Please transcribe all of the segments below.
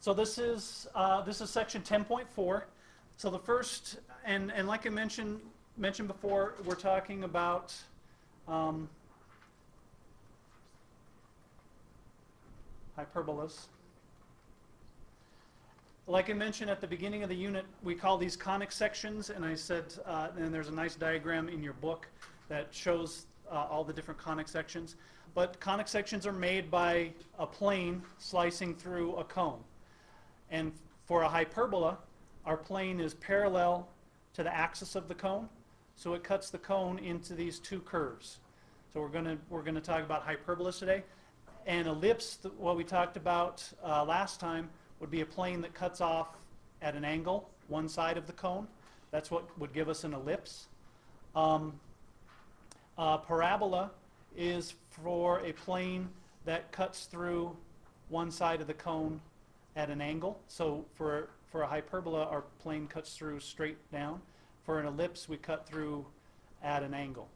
So this is section 10.4. So the first, and like I mentioned before, we're talking about hyperbolas. Like I mentioned at the beginning of the unit, we call these conic sections, and I said, and there's a nice diagram in your book that shows all the different conic sections. But conic sections are made by a plane slicing through a cone. And for a hyperbola, our plane is parallel to the axis of the cone, so it cuts the cone into these two curves. So we're gonna talk about hyperbolas today. And ellipse, what we talked about last time, would be a plane that cuts off at an angle, one side of the cone. That's what would give us an ellipse. Parabola is for a plane that cuts through one side of the cone at an angle. So for a hyperbola, our plane cuts through straight down. For an ellipse, we cut through at an angle.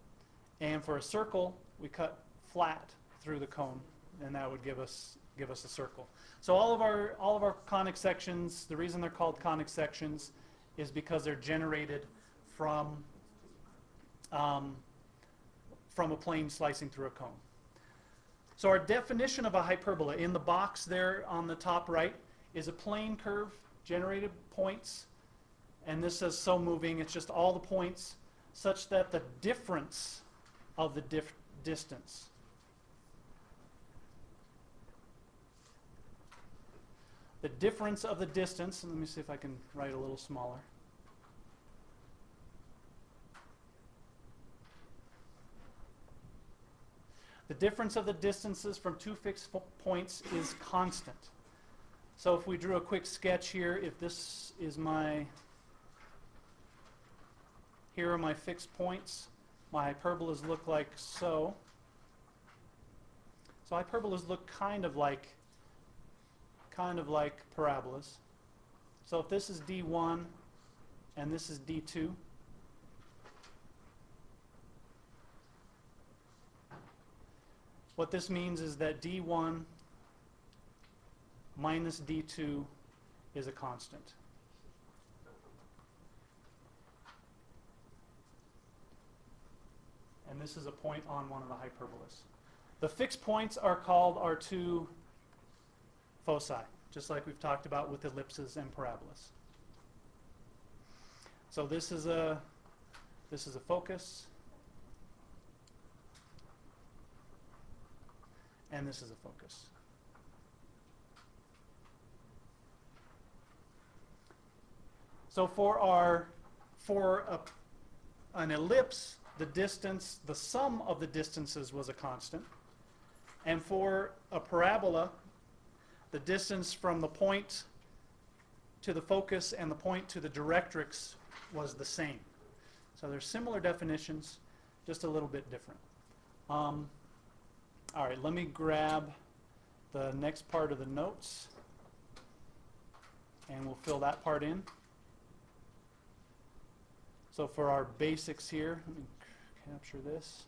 And for a circle, we cut flat through the cone, and that would give us a circle. So all of our conic sections, the reason they're called conic sections is because they're generated from a plane slicing through a cone. So our definition of a hyperbola in the box there on the top right is a plane curve, generated points, and this says so moving. It's just all the points such that the difference of the distance let me see if I can write a little smaller. The difference of the distances from two fixed points is constant. So if we drew a quick sketch here, if this is here are my fixed points, my hyperbolas look like so. So hyperbolas look kind of like parabolas. So if this is D1 and this is D2, what this means is that D1 minus D2 is a constant. And this is a point on one of the hyperbolas. The fixed points are called our two foci, just like we've talked about with ellipses and parabolas. So this is a focus, and this is a focus. So for an ellipse, the sum of the distances was a constant, and for a parabola, the distance from the point to the focus and the point to the directrix was the same. So they're similar definitions, just a little bit different. All right, let me grab the next part of the notes, and we'll fill that part in. So for our basics here, let me capture this.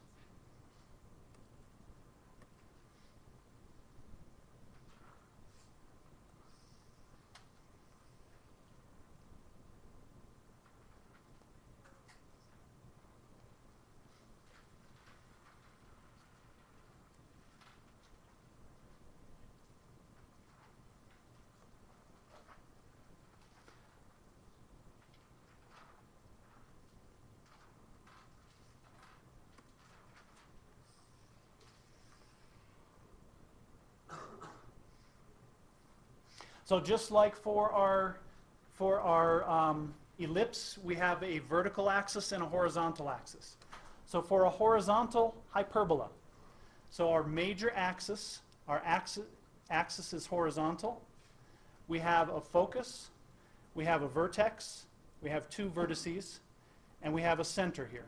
So just like for our ellipse, we have a vertical axis and a horizontal axis. So for a horizontal hyperbola, so our major axis, our axis is horizontal. We have a focus, we have a vertex, we have two vertices, and we have a center here.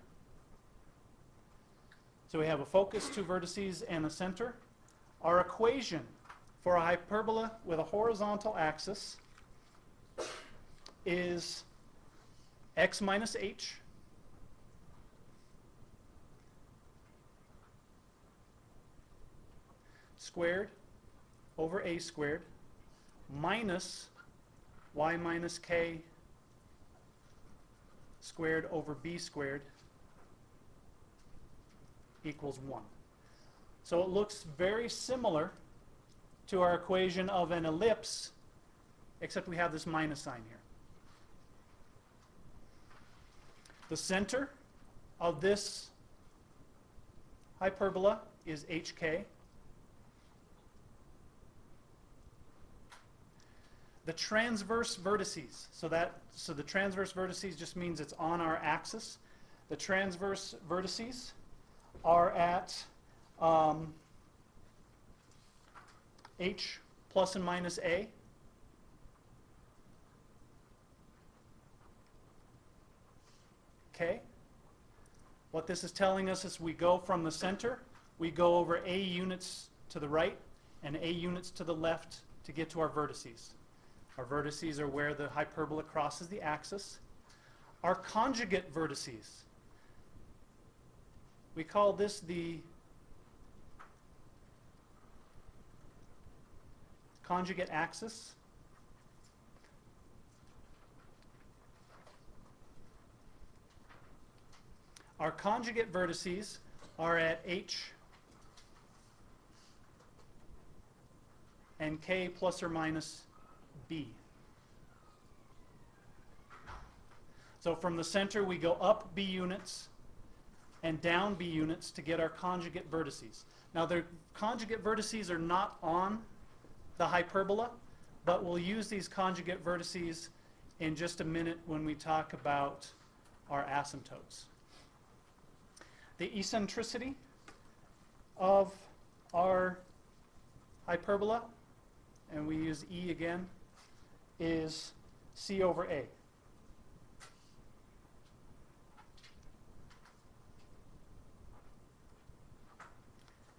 So we have a focus, two vertices, and a center. Our equation for a hyperbola with a horizontal axis is x minus h squared over a squared minus y minus k squared over b squared equals 1. So it looks very similar to our equation of an ellipse, except we have this minus sign here. The center of this hyperbola is hk. The transverse vertices, so the transverse vertices just means it's on our axis. The transverse vertices are at h plus and minus a. Okay. What this is telling us is we go from the center, we go over a units to the right and a units to the left to get to our vertices. Our vertices are where the hyperbola crosses the axis. Our conjugate vertices, we call this the conjugate axis. Our conjugate vertices are at h and k plus or minus b. So from the center we go up b units and down b units to get our conjugate vertices. Now their conjugate vertices are not on the hyperbola, but we'll use these conjugate vertices in just a minute when we talk about our asymptotes. The eccentricity of our hyperbola, and we use E again, is C over A.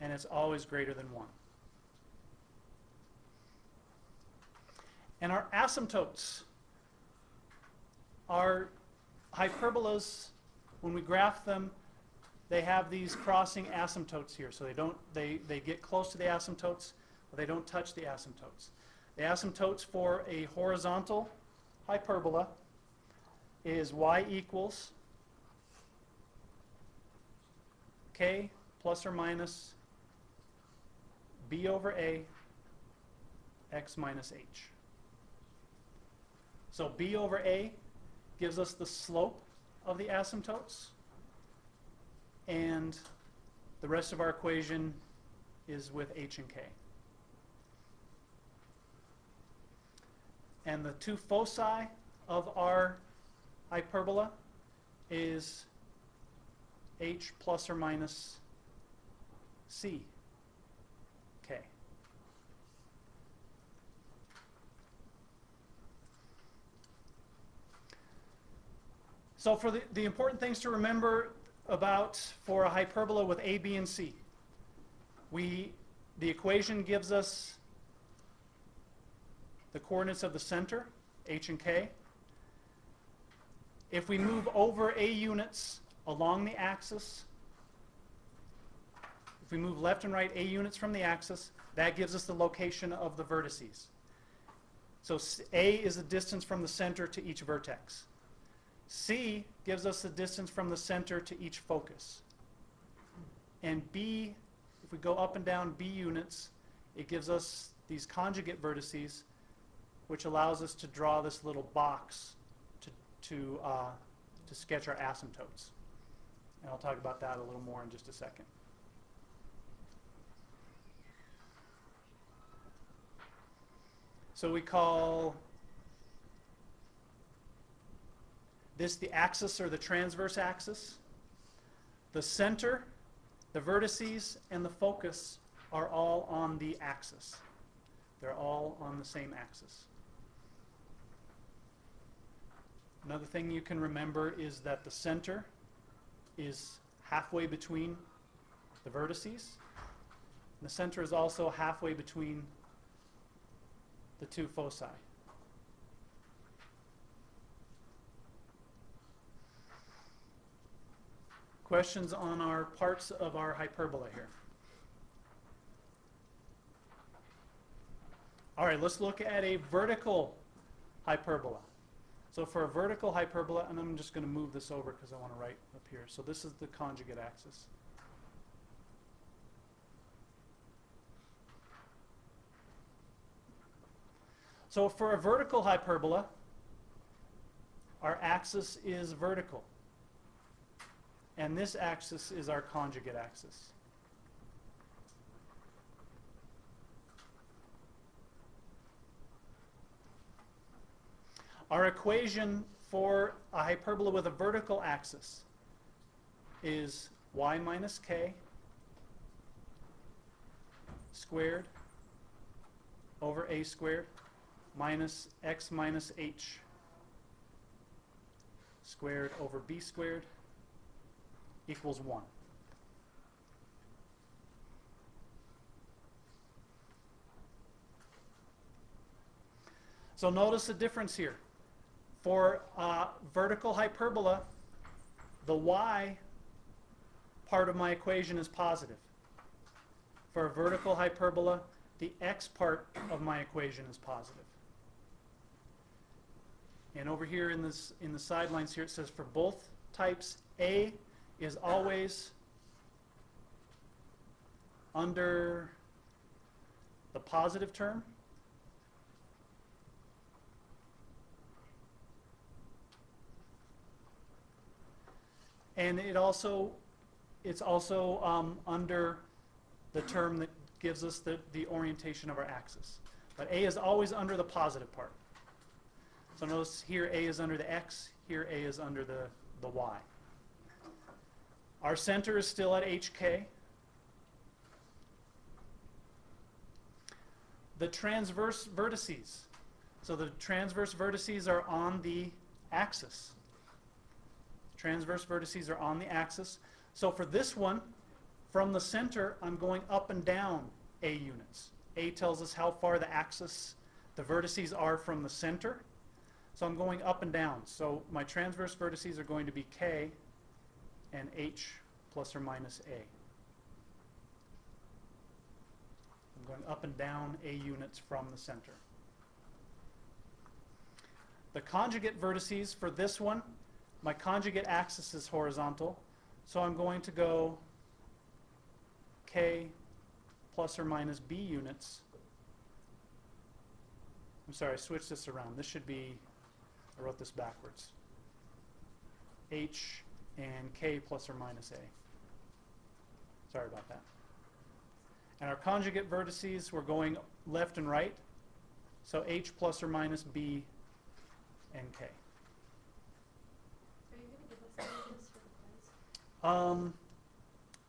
And it's always greater than 1. And our asymptotes, our hyperbolas, when we graph them, they have these crossing asymptotes here. So they get close to the asymptotes, but they don't touch the asymptotes. The asymptotes for a horizontal hyperbola is y equals k plus or minus b over a x minus h. So b over a gives us the slope of the asymptotes, and the rest of our equation is with h and k. And the two foci of our hyperbola is h plus or minus c, k. So for the important things to remember for a hyperbola with a, b, and c, the equation gives us the coordinates of the center, h and k. If we move over a units along the axis, if we move left and right a units from the axis, that gives us the location of the vertices. So a is the distance from the center to each vertex. C gives us the distance from the center to each focus. And B, if we go up and down B units, it gives us these conjugate vertices, which allows us to draw this little box to sketch our asymptotes. And I'll talk about that a little more in just a second. So we call this the axis or the transverse axis. The center, the vertices, and the focus are all on the axis. They're all on the same axis. Another thing you can remember is that the center is halfway between the vertices. And the center is also halfway between the two foci. Questions on our parts of our hyperbola here? All right, let's look at a vertical hyperbola. So for a vertical hyperbola, and I'm just going to move this over because I want to write up here. So this is the conjugate axis. So for a vertical hyperbola, our axis is vertical. And this axis is our conjugate axis. Our equation for a hyperbola with a vertical axis is y minus k squared over a squared minus x minus h squared over b squared equals 1. So notice the difference here. For vertical hyperbola, the y part of my equation is positive. For a vertical hyperbola, the x part of my equation is positive. And over here in the sidelines here it says for both types, a is always under the positive term. And it's also under the term that gives us the orientation of our axis. But a is always under the positive part. So notice here a is under the x, here a is under the y. Our center is still at HK. The transverse vertices. So the transverse vertices are on the axis. Transverse vertices are on the axis. So for this one, from the center, I'm going up and down a units. A tells us how far the axis, the vertices are from the center. So I'm going up and down. So my transverse vertices are going to be k and h plus or minus a. I'm going up and down a units from the center. The conjugate vertices for this one, my conjugate axis is horizontal, so I'm going to go k plus or minus b units. I'm sorry, I switched this around. This should be, I wrote this backwards. H and k plus or minus a. Sorry about that. And our conjugate vertices, we're going left and right, so h plus or minus b and k.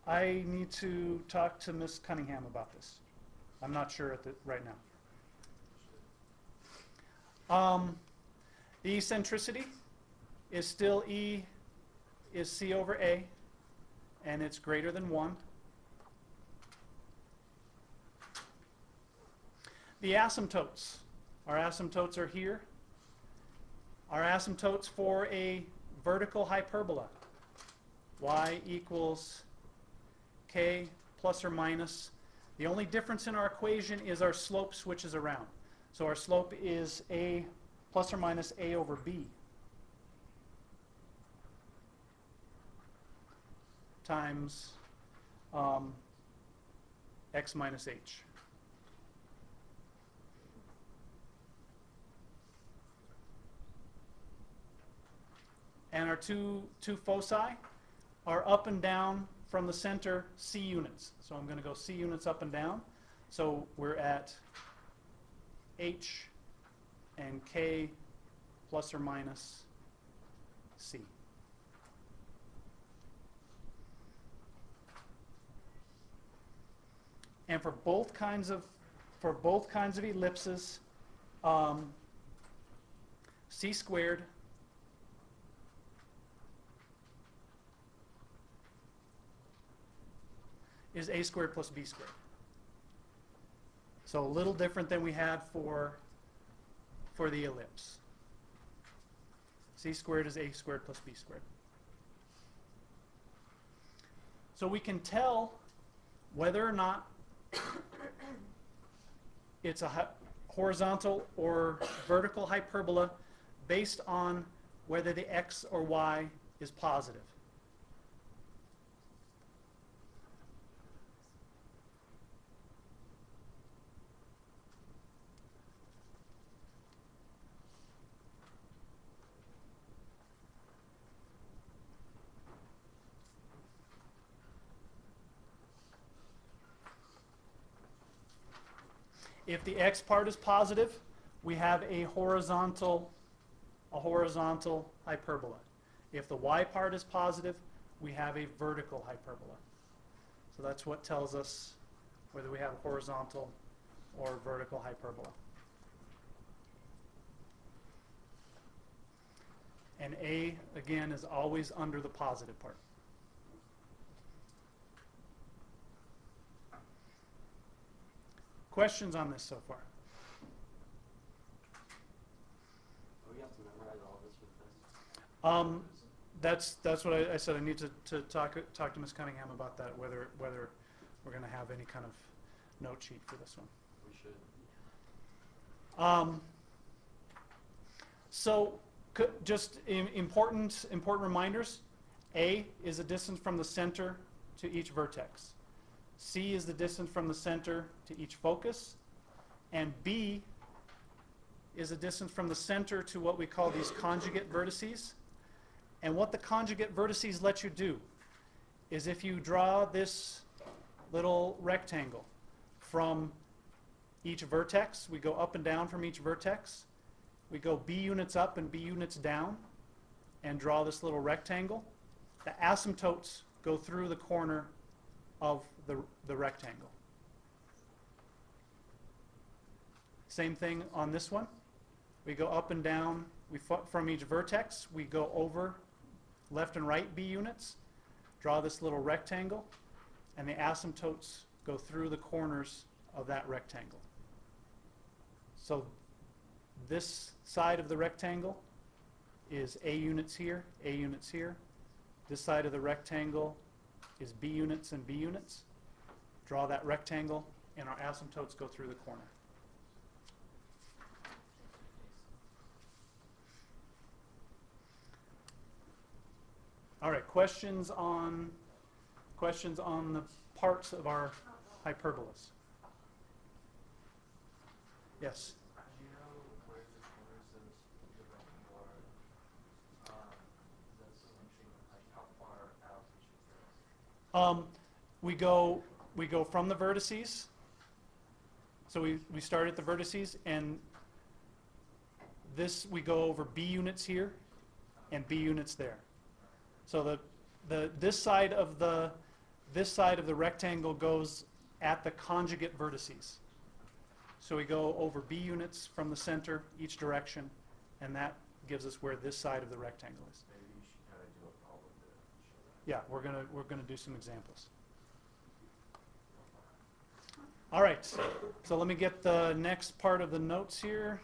I need to talk to Miss Cunningham about this. I'm not sure right now. The eccentricity is still E is C over A, and it's greater than 1. The asymptotes. Our asymptotes are here. Our asymptotes for a vertical hyperbola. Y equals k plus or minus. The only difference in our equation is our slope switches around. So our slope is a plus or minus a over b times x minus h. And our two foci are up and down from the center C units. So I'm going to go C units up and down. So we're at H and K plus or minus C. And for both kinds of ellipses, C squared is a squared plus b squared. So a little different than we had for the ellipse. C squared is a squared plus b squared. So we can tell whether or not horizontal or vertical hyperbola based on whether the x or y is positive. If the x part is positive, we have a horizontal hyperbola. If the y part is positive, we have a vertical hyperbola. So that's what tells us whether we have a horizontal or vertical hyperbola. And A, again, is always under the positive part. Questions on this so far? Do we have to memorize all of this with this? That's what I said. I need to talk to Ms. Cunningham about that, whether we're going to have any kind of note sheet for this one. We should. So just important reminders. A is the distance from the center to each vertex. C is the distance from the center to each focus. And B is the distance from the center to what we call these conjugate vertices. And what the conjugate vertices let you do is if you draw this little rectangle from each vertex, we go up and down from each vertex. We go B units up and B units down and draw this little rectangle. The asymptotes go through the corner of the rectangle. Same thing on this one. We go up and down from each vertex. We go over left and right B units, draw this little rectangle, and the asymptotes go through the corners of that rectangle. So this side of the rectangle is A units here, A units here. This side of the rectangle is B units and B units. Draw that rectangle, and our asymptotes go through the corner. All right, questions on the parts of our hyperbolas? Yes? Do you know where the corners of the rectangle are? That's something like how far out we should go? We go from the vertices. So we start at the vertices, and this we go over B units here and B units there. So this side of the rectangle goes at the conjugate vertices. So we go over B units from the center each direction, and that gives us where this side of the rectangle is. Maybe you should kind of do a problem to show that. Yeah, we're gonna do some examples. All right, so let me get the next part of the notes here,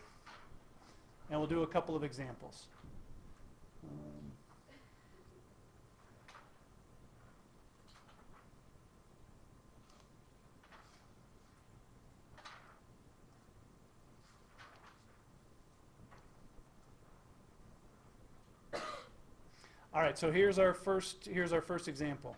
and we'll do a couple of examples. All right, so here's our first example.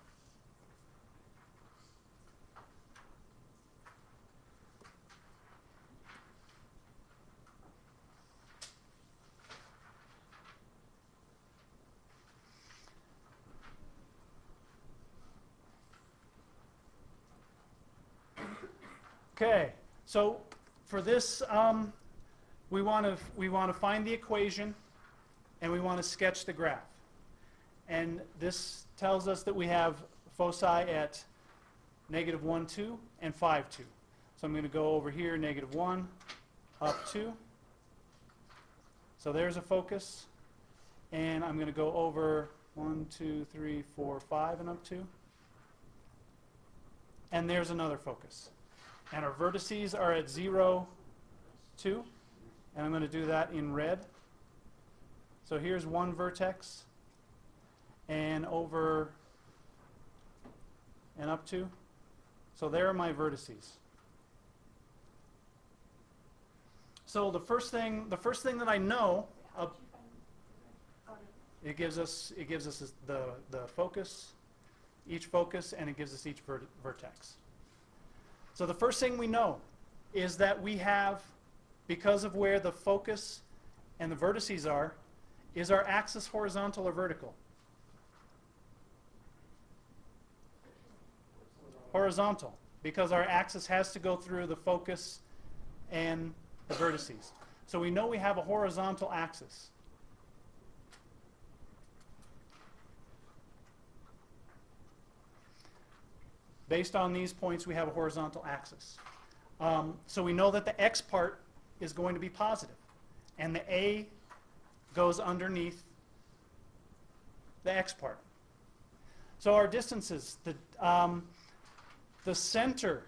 Okay, so for this, we want to find the equation, and we want to sketch the graph. And this tells us that we have foci at -1, 2, and 5, 2. So I'm going to go over here, -1, up 2. So there's a focus. And I'm going to go over 1, 2, 3, 4, 5, and up 2. And there's another focus. And our vertices are at 0, 2. And I'm going to do that in red. So here's one vertex. And over and up 2. So there are my vertices. So the first thing that I know, it gives us the focus, each focus, and it gives us each vertex. So the first thing we know is that we have, because of where the focus and the vertices are, is our axis horizontal or vertical? Horizontal, because our axis has to go through the focus and the vertices. So we know we have a horizontal axis. Based on these points, we have a horizontal axis. So we know that the x part is going to be positive, and the A goes underneath the x part. So our distances, the center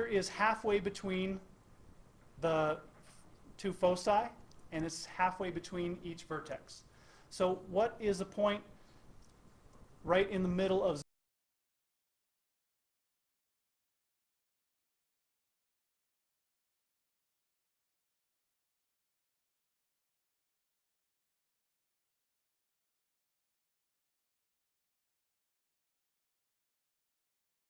is halfway between the two foci, and it's halfway between each vertex. So what is a point right in the middle of